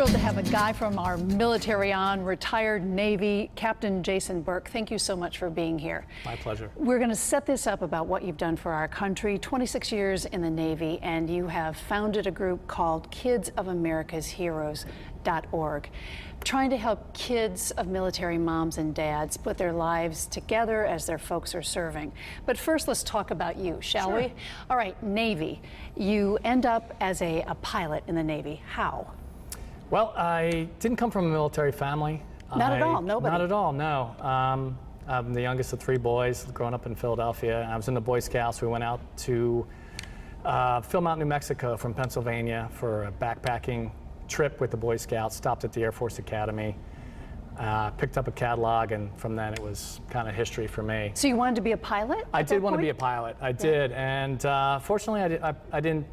thrilled to have a guy from our military on, retired Navy, Captain Jason Burke. Thank you so much for being here. My pleasure. We're going to set this up about what you've done for our country. 26 years in the Navy, and you have founded a group called Kids of America's Heroes.org, trying to help kids of military moms and dads put their lives together as their folks are serving. But first, let's talk about you, shall we? All right, Navy. You end up as a pilot in the Navy. How? Well, I didn't come from a military family. Not at all, nobody. Not at all, no. I'm the youngest of three boys, growing up in Philadelphia. I was in the Boy Scouts. We went out to Philmont, New Mexico from Pennsylvania for a backpacking trip with the Boy Scouts, stopped at the Air Force Academy, picked up a catalog, and from then it was kind of history for me. So you wanted to be a pilot? I did want to be a pilot. I did, and fortunately I didn't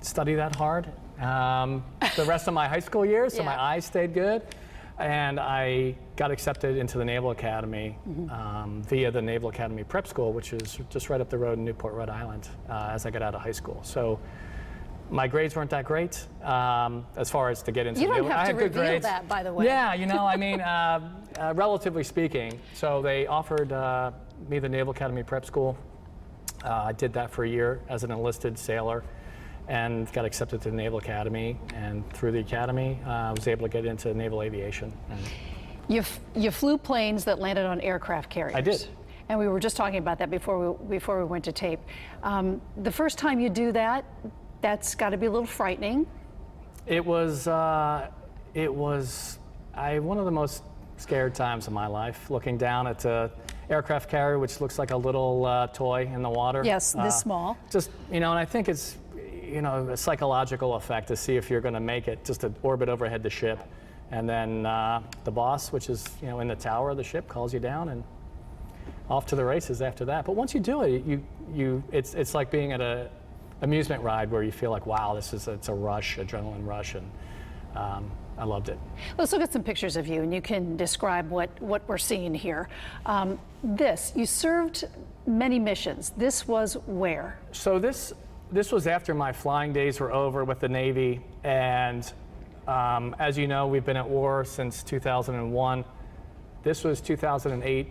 study that hard the rest of my high school years, so my eyes stayed good. And I got accepted into the Naval Academy via the Naval Academy Prep School, which is just right up the road in Newport, Rhode Island, as I got out of high school. So my grades weren't that great as far as to get into the Naval. You don't have to reveal that, by the way. Yeah, you know, I mean, relatively speaking. So they offered me the Naval Academy Prep School. I did that for a year as an enlisted sailor, and got accepted to the Naval Academy, and through the Academy, I was able to get into naval aviation. And you flew planes that landed on aircraft carriers. I did. And we were just talking about that before we went to tape. The first time you do that, that's got to be a little frightening. It was one of the most scared times of my life, looking down at the aircraft carrier, which looks like a little toy in the water. Yes, this small. Just, you know, and I think it's, you know, a psychological effect to see if you're going to make it, just to orbit overhead the ship. And then the boss, which is, you know, in the tower of the ship, calls you down, and off to the races after that. But once you do it, it's like being at a amusement ride where you feel like, wow, it's a rush, adrenaline rush, and I loved it. Let's look at some pictures of you, and you can describe what we're seeing here. You served many missions. This was where? So this was after my flying days were over with the Navy, and as you know, we've been at war since 2001. This was 2008,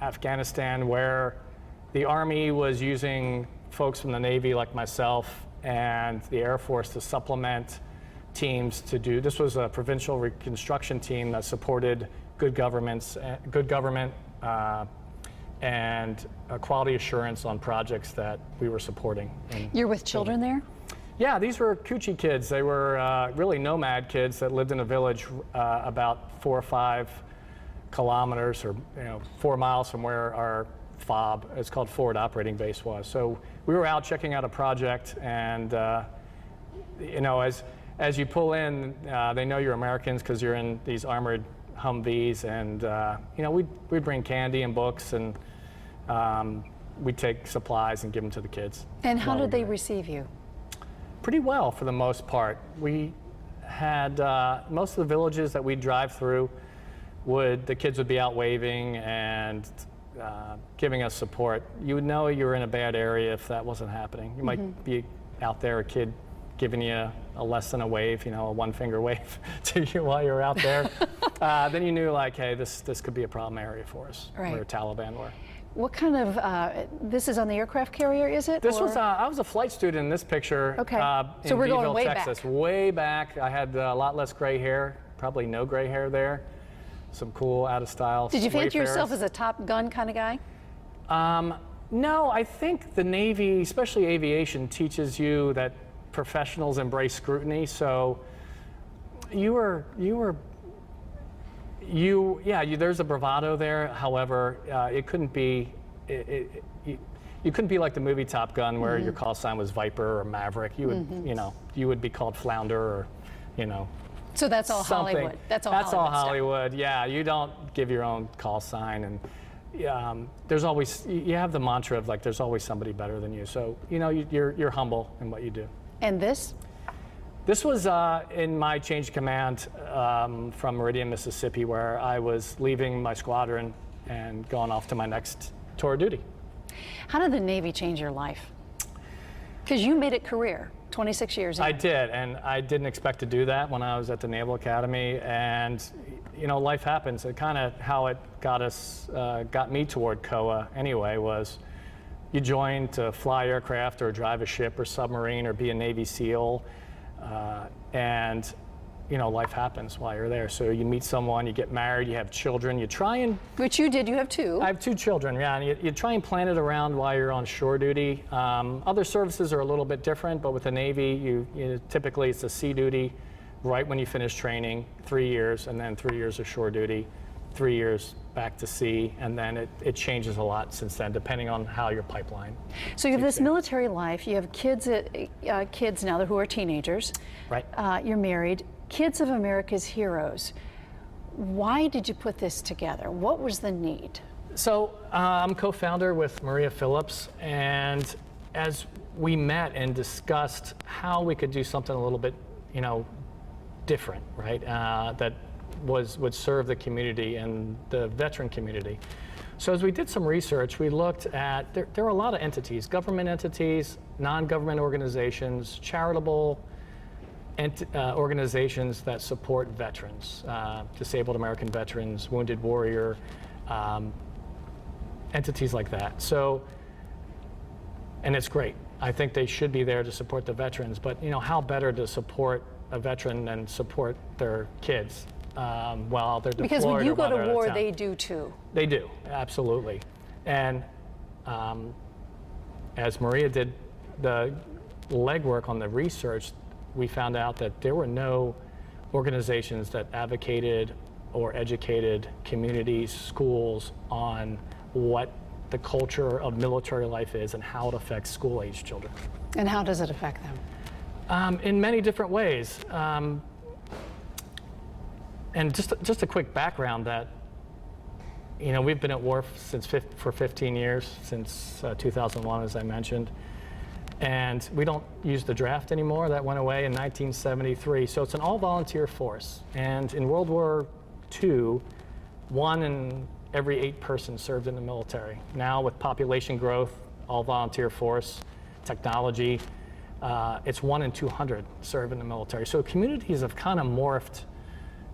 Afghanistan, where the Army was using folks from the Navy like myself and the Air Force to supplement teams to do. This was a provincial reconstruction team that supported good government and quality assurance on projects that we were supporting. You're with children there? Yeah, these were Coochie kids. They were really nomad kids that lived in a village about 4 or 5 kilometers, or 4 miles from where our FOB, it's called Forward Operating Base, was. So we were out checking out a project, and as you pull in, they know you're Americans because you're in these armored Humvees, and we'd bring candy and books, and we'd take supplies and give them to the kids. And how did they receive you? Pretty well, for the most part. We had most of the villages that we'd drive through, the kids would be out waving and giving us support. You would know you were in a bad area if that wasn't happening. You might be out there, a kid giving you a less than a wave, a one-finger wave to you while you're out there. Then you knew, like, hey, this could be a problem area for us, where Taliban were. What kind of, this is on the aircraft carrier, is it? This was, I was a flight student in this picture. Okay, so we're Beeville, going way Texas. back. Way back. I had a lot less gray hair, probably no gray hair there. Some cool, out-of-style Did you fancy wayfarers. yourself as a Top Gun kind of guy? No, I think the Navy, especially aviation, teaches you that professionals embrace scrutiny. So there's a bravado there. However, it couldn't be, you couldn't be like the movie Top Gun, where your call sign was Viper or Maverick. You would, you would be called Flounder, or, So that's all something. Hollywood. That's all Hollywood. Yeah, you don't give your own call sign, and there's always, you have the mantra of, like, there's always somebody better than you. So you're humble in what you do. And this? This was in my change of command from Meridian, Mississippi, where I was leaving my squadron and going off to my next tour of duty. How did the Navy change your life? Because you made it career, 26 years in. I did, and I didn't expect to do that when I was at the Naval Academy. And you know, life happens. It kind of how it got me toward COA anyway was you join to fly aircraft or drive a ship or submarine or be a Navy SEAL, and you know, life happens while you're there. So you meet someone, you get married, you have children, you try and... Which you did, you have two. I have two children, yeah, and you try and plan it around while you're on shore duty. Other services are a little bit different, but with the Navy, you typically it's a sea duty right when you finish training, 3 years, and then 3 years of shore duty, 3 years back to sea, and then it changes a lot since then, depending on how your pipeline. So you have this military life, you have kids now who are teenagers. Right. You're married. Kids of America's Heroes. Why did you put this together? What was the need? So I'm co-founder with Maria Phillips, and as we met and discussed how we could do something a little bit, you know, different, right? That would serve the community and the veteran community. So as we did some research, we looked at, there are a lot of entities, government entities, non-government organizations, charitable organizations that support veterans, disabled American veterans, wounded warrior, entities like that. So, and it's great. I think they should be there to support the veterans, but you know, how better to support a veteran than support their kids while they're deployed. Because when you or go while to they're out war, of town. they do too. They do, absolutely. And as Maria did the legwork on the research, we found out that there were no organizations that advocated or educated communities, schools on what the culture of military life is and how it affects school-age children. And how does it affect them? In many different ways. And just a quick background that, you know, we've been at war for 15 years, since 2001, as I mentioned. And we don't use the draft anymore. That went away in 1973. So it's an all-volunteer force. And in World War II, 1 in every 8 persons served in the military. Now with population growth, all-volunteer force, technology, it's 1 in 200 serve in the military. So communities have kind of morphed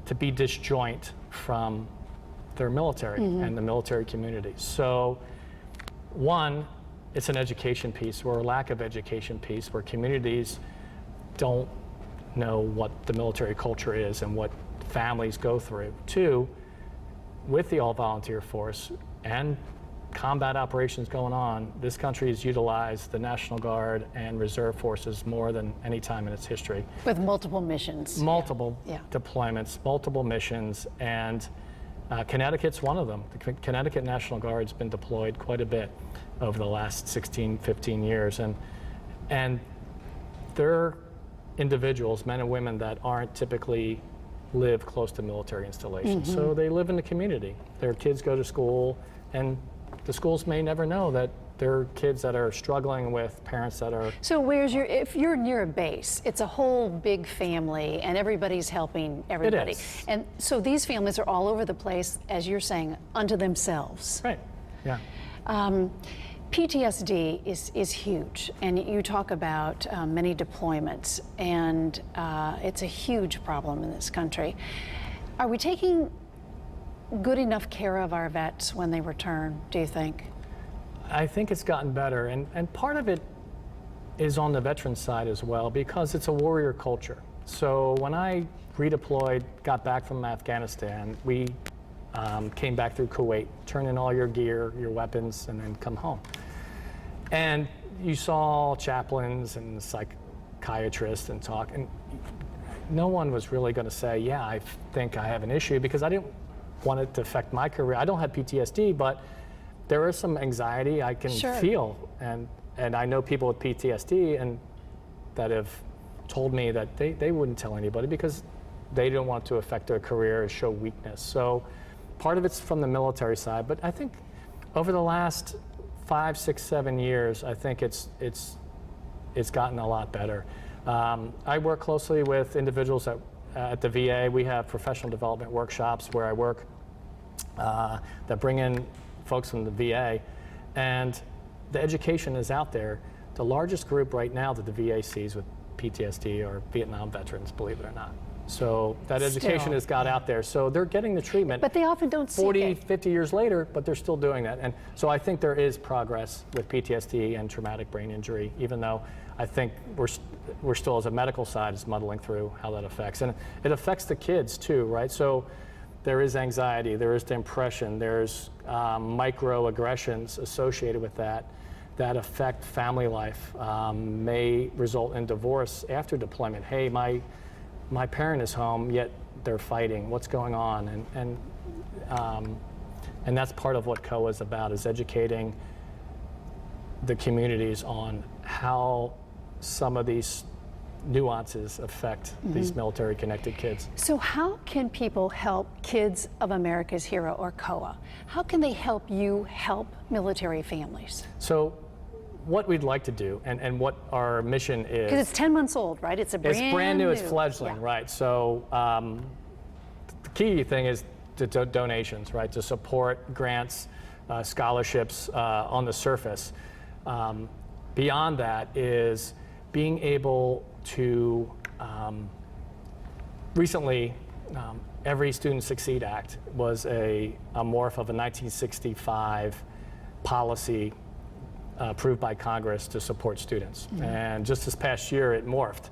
to be disjoint from their military and the military community. So one, it's an education piece or a lack of education piece where communities don't know what the military culture is and what families go through. 2, with the all-volunteer force and combat operations going on, this country has utilized the National Guard and Reserve forces more than any time in its history. With multiple missions. Multiple Yeah. deployments, multiple missions, and Connecticut's one of them. The Connecticut National Guard's been deployed quite a bit over the last 16, 15 years. And they're individuals, men and women, that aren't typically live close to military installations. So they live in the community. Their kids go to school, and the schools may never know that there are kids that are struggling with parents that are... So if you're near a base, it's a whole big family and everybody's helping everybody. It is. And so these families are all over the place, as you're saying, unto themselves. Right, yeah. PTSD is huge, and you talk about many deployments, and it's a huge problem in this country. Are we taking good enough care of our vets when they return, do you think? I think it's gotten better, and part of it is on the veteran side as well, because it's a warrior culture. So when I redeployed, got back from Afghanistan, we came back through Kuwait, turn in all your gear, your weapons, and then come home. And you saw chaplains and psychiatrists and talk, and no one was really going to say, yeah, I think I have an issue, because I didn't want it to affect my career. I don't have PTSD, but there is some anxiety I can feel, and I know people with PTSD and that have told me that they wouldn't tell anybody because they don't want to affect their career or show weakness. So part of it's from the military side, but I think over the last 5, 6, 7 years, I think it's gotten a lot better. I work closely with individuals at the VA. We have professional development workshops where I work that bring in folks from the VA, and the education is out there, the largest group right now that the VA sees with PTSD are Vietnam veterans, believe it or not. So that education Still. has got out there. So they're getting the treatment. But they often don't see 40, it. 50 years later, but they're still doing that. And so I think there is progress with PTSD and traumatic brain injury, even though I think we're still, as a medical side, is muddling through how that affects. And it affects the kids too, right? So there is anxiety, there is depression, there's microaggressions associated with that affect family life, may result in divorce after deployment. Hey, my parent is home, yet they're fighting. What's going on? And that's part of what COA is about, is educating the communities on how some of these nuances affect these military-connected kids. So how can people help Kids of America's Hero, or COA? How can they help you help military families? So what we'd like to do, and what our mission is... Because it's 10 months old, right? It's brand new. It's fledgling, yeah. right? So the key thing is donations, right? To support grants, scholarships on the surface. Beyond that is being able to, recently, every Student Succeed Act was a morph of a 1965 policy approved by Congress to support students. And just this past year, it morphed.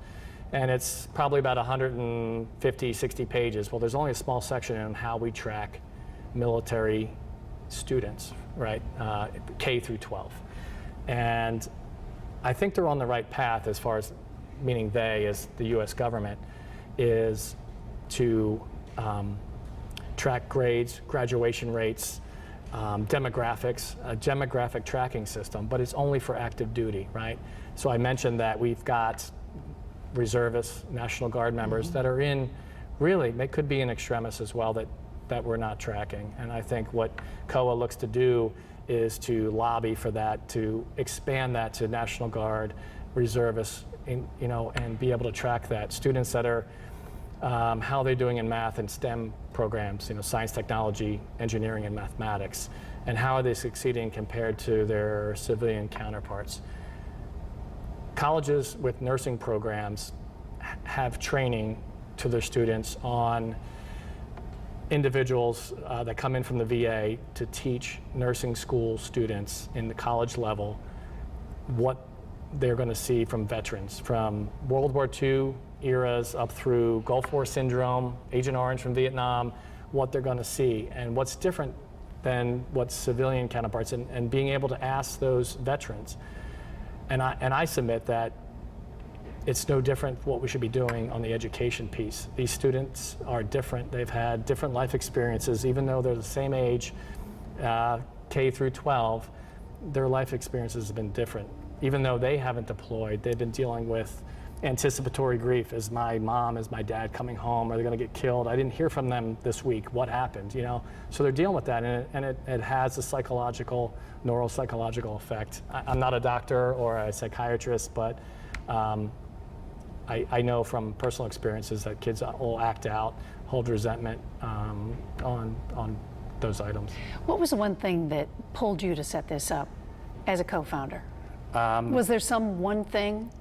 And it's probably about 150, 60 pages. Well, there's only a small section on how we track military students, right? K through 12. And I think they're on the right path, as far as, meaning they as the US government, is to track grades, graduation rates, demographics, a demographic tracking system, but it's only for active duty, right? So I mentioned that we've got reservists, National Guard members that are in, really, they could be in extremis as well, that we're not tracking. And I think what COA looks to do is to lobby for that, to expand that to National Guard, reservists, and be able to track that. Students that are, how they're doing in math and STEM programs, science, technology, engineering, and mathematics, and how are they succeeding compared to their civilian counterparts. Colleges with nursing programs have training to their students on individuals that come in from the VA to teach nursing school students in the college level what they're going to see from veterans, from World War II eras up through Gulf War syndrome, Agent Orange from Vietnam, what they're going to see and what's different than what civilian counterparts, and being able to ask those veterans. And I submit that it's no different what we should be doing on the education piece. These students are different. They've had different life experiences, even though they're the same age, K through 12, their life experiences have been different. Even though they haven't deployed, they've been dealing with anticipatory grief. Is my mom, is my dad coming home? Are they going to get killed? I didn't hear from them this week. What happened? So they're dealing with that, and it has a psychological, neuropsychological effect. I'm not a doctor or a psychiatrist, but I know from personal experiences that kids will act out, hold resentment on those items. What was the one thing that pulled you to set this up as a co-founder? Was there some one thing?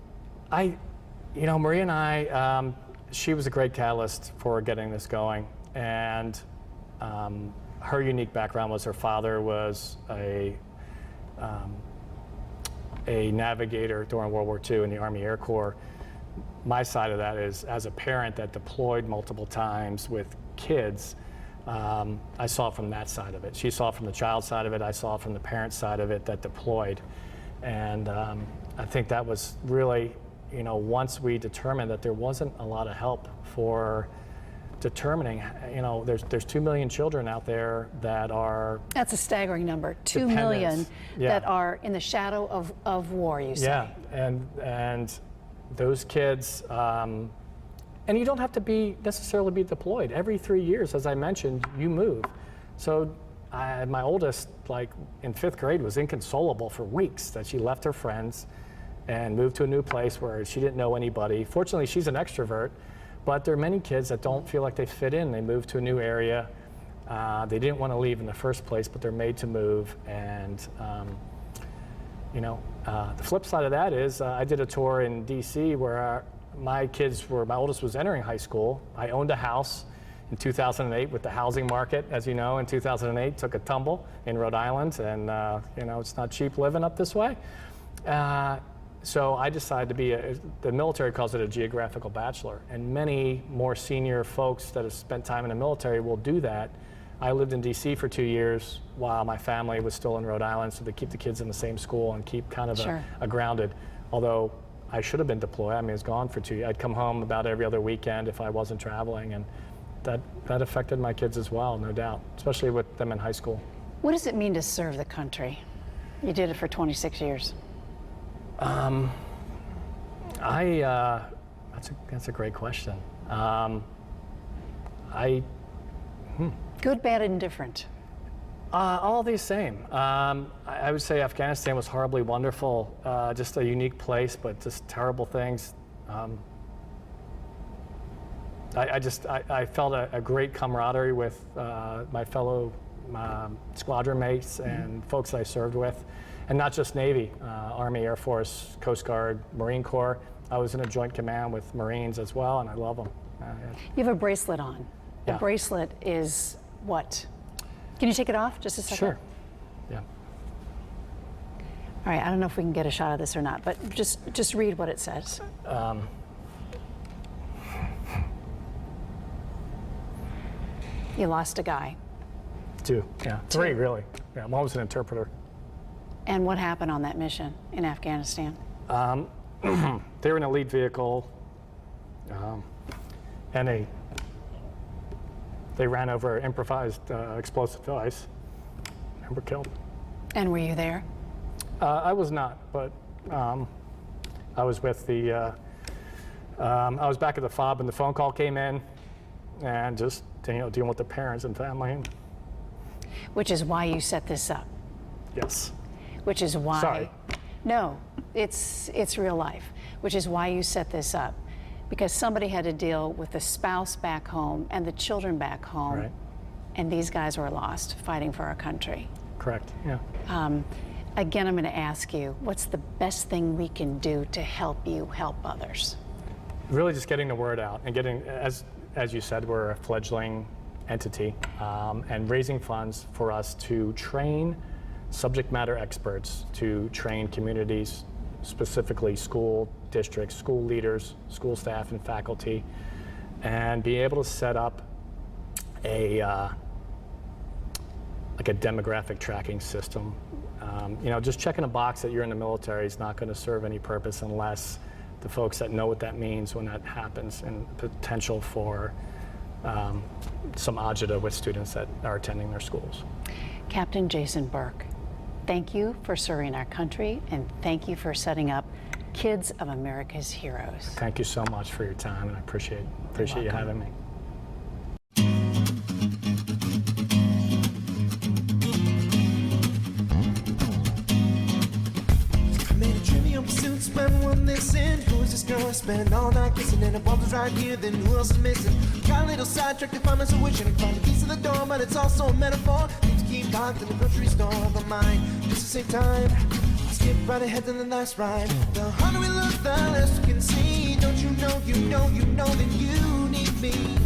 Maria and I, she was a great catalyst for getting this going. And her unique background was her father was a navigator during World War II in the Army Air Corps. My side of that is, as a parent that deployed multiple times with kids, I saw it from that side of it. She saw it from the child side of it. I saw it from the parent side of it that deployed. And I think that was really, once we determined that there wasn't a lot of help for determining, there's 2 million children out there that are... That's a staggering number, 2 million that are in the shadow of war, you say. Yeah, and those kids, and you don't have to necessarily be deployed. Every 3 years, as I mentioned, you move. So my oldest, in 5th grade, was inconsolable for weeks that she left her friends and moved to a new place where she didn't know anybody. Fortunately, she's an extrovert, but there are many kids that don't feel like they fit in. They move to a new area. They didn't want to leave in the first place, but they're made to move. And The flip side of that is I did a tour in DC where my oldest was entering high school. I owned a house in 2008 with the housing market, as you know, in 2008 took a tumble in Rhode Island, and it's not cheap living up this way. So I decided to be the military calls it a geographical bachelor, and many more senior folks that have spent time in the military will do that. I lived in DC for 2 years while my family was still in Rhode Island, so they keep the kids in the same school and keep kind of a grounded, although I should have been deployed. I mean, I was gone for 2 years. I'd come home about every other weekend if I wasn't traveling, and that affected my kids as well, no doubt, especially with them in high school. What does it mean to serve the country? You did it for 26 years. That's a great question. Good, bad, and indifferent. All the same. I would say Afghanistan was horribly wonderful, just a unique place, but just terrible things. I felt a great camaraderie with my fellow squadron mates and folks that I served with, and not just Navy, Army, Air Force, Coast Guard, Marine Corps. I was in a joint command with Marines as well, and I love them. You have a bracelet on. The Yeah. bracelet is what? Can you take it off just a second? Sure. Yeah. All right, I don't know if we can get a shot of this or not, but just read what it says. You lost a guy. 2, yeah. 3, really. Yeah, one was an interpreter. And what happened on that mission in Afghanistan? They were in a lead vehicle, and they ran over improvised explosive device and were killed. And were you there? I was not, but I was with I was back at the FOB when the phone call came in, and just dealing with the parents and family. Which is why you set this up. Yes. Which is why. Sorry. No, it's real life. Which is why you set this up, because somebody had to deal with the spouse back home and the children back home, Right. and these guys were lost fighting for our country. Correct. Yeah. Again, I'm going to ask you, what's the best thing we can do to help you help others? Really, just getting the word out and getting, as you said, we're a fledgling entity, and raising funds for us to train subject matter experts, to train communities, specifically school districts, school leaders, school staff, and faculty, and be able to set up a demographic tracking system. Just checking a box that you're in the military is not going to serve any purpose unless the folks that know what that means when that happens, and potential for some agita with students that are attending their schools. Captain Jason Burke, thank you for serving our country, and thank you for setting up Kids of America's Heroes. Thank you so much for your time, and I appreciate you having me. When one this in, who's this girl? Spend all night kissing, and the bump is right here, then who else is missing? Got a little sidetracked, if I'm a wishing to find the keys to the door, but it's also a metaphor. Need to keep locked in the grocery store of my mind, just to save time. Skip right ahead to the last ride. The harder we look, the less we can see. Don't you know that you need me?